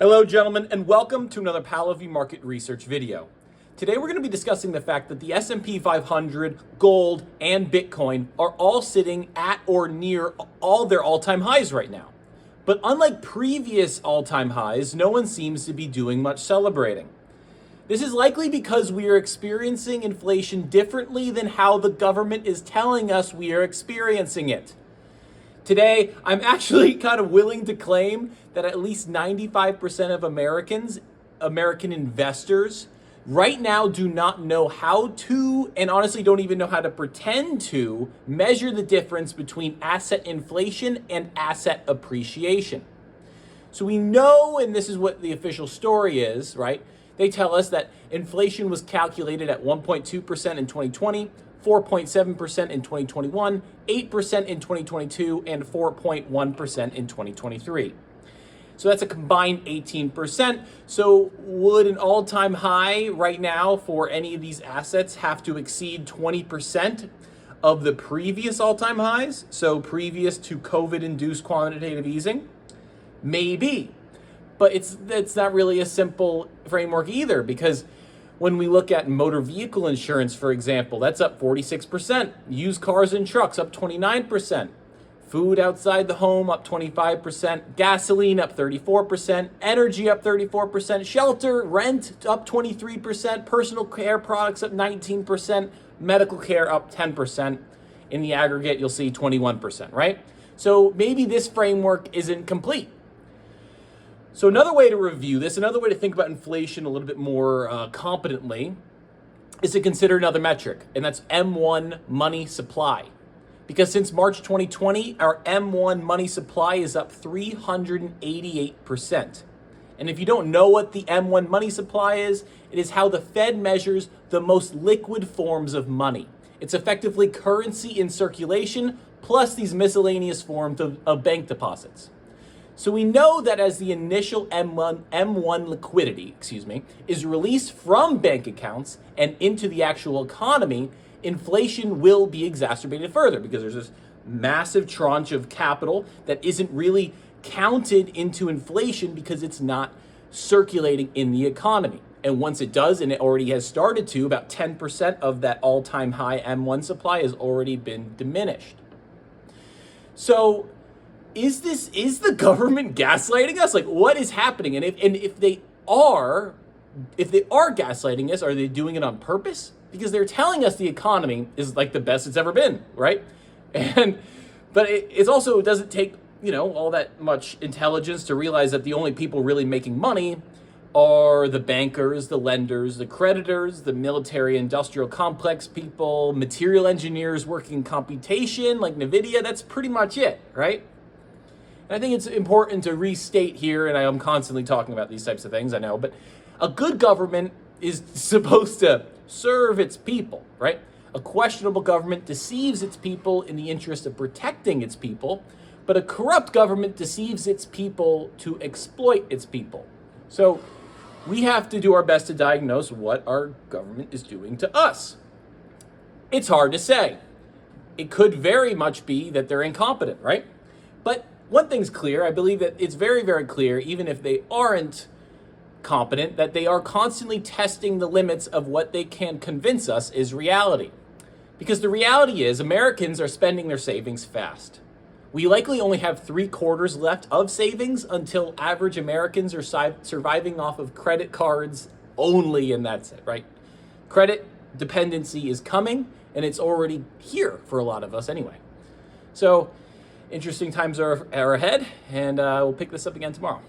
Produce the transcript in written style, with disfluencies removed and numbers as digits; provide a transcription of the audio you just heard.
Hello, gentlemen, and welcome to another PalaView Market Research video. Today we're going to be discussing the fact that the S&P 500, gold, and Bitcoin are all sitting at or near all their all-time highs right now. But unlike previous all-time highs, no one seems to be doing much celebrating. This is likely because we are experiencing inflation differently than how the government is telling us we are experiencing it. Today, I'm actually kind of willing to claim that at least 95% of American investors, right now do not know how to, and honestly don't even know how to pretend to, measure the difference between asset inflation and asset appreciation. So we know, and this is what the official story is, right? They tell us that inflation was calculated at 1.2% in 2020, 4.7% in 2021, 8% in 2022, and 4.1% in 2023. So that's a combined 18%. So would an all-time high right now for any of these assets have to exceed 20% of the previous all-time highs? So previous to COVID-induced quantitative easing? Maybe. But it's not really a simple framework either, because when we look at motor vehicle insurance, for example, that's up 46%. Used cars and trucks up 29%. Food outside the home up 25%. Gasoline up 34%. Energy up 34%. Shelter, rent up 23%. Personal care products up 19%. Medical care up 10%. In the aggregate, you'll see 21%, right? So maybe this framework isn't complete. So another way to review this, another way to think about inflation a little bit more competently, is to consider another metric, and that's M1 money supply. Because since March 2020, our M1 money supply is up 388%. And if you don't know what the M1 money supply is, it is how the Fed measures the most liquid forms of money. It's effectively currency in circulation plus these miscellaneous forms of bank deposits. So we know that as the initial M1 liquidity, is released from bank accounts and into the actual economy, inflation will be exacerbated further because there's this massive tranche of capital that isn't really counted into inflation because it's not circulating in the economy. And once it does, and it already has started to, about 10% of that all-time high M1 supply has already been diminished. So is the government gaslighting us? Like, what is happening? And if they are gaslighting us, are they doing it on purpose? Because they're telling us the economy is like the best it's ever been, right? But it also doesn't take, all that much intelligence to realize that the only people really making money are the bankers, the lenders, the creditors, the military industrial complex people, material engineers working in computation like NVIDIA. That's pretty much it, right? And I think it's important to restate here, and I am constantly talking about these types of things, I know, but a good government is supposed to serve its people, right? A questionable government deceives its people in the interest of protecting its people, but a corrupt government deceives its people to exploit its people. So we have to do our best to diagnose what our government is doing to us. It's hard to say. It could very much be that they're incompetent, right? But one thing's clear, I believe that it's very, very clear, even if they aren't competent, that they are constantly testing the limits of what they can convince us is reality. Because the reality is Americans are spending their savings fast. We likely only have 3/4 left of savings until average Americans are surviving off of credit cards only, and that's it, right? Credit dependency is coming, and it's already here for a lot of us anyway. So interesting times are ahead, and we'll pick this up again tomorrow.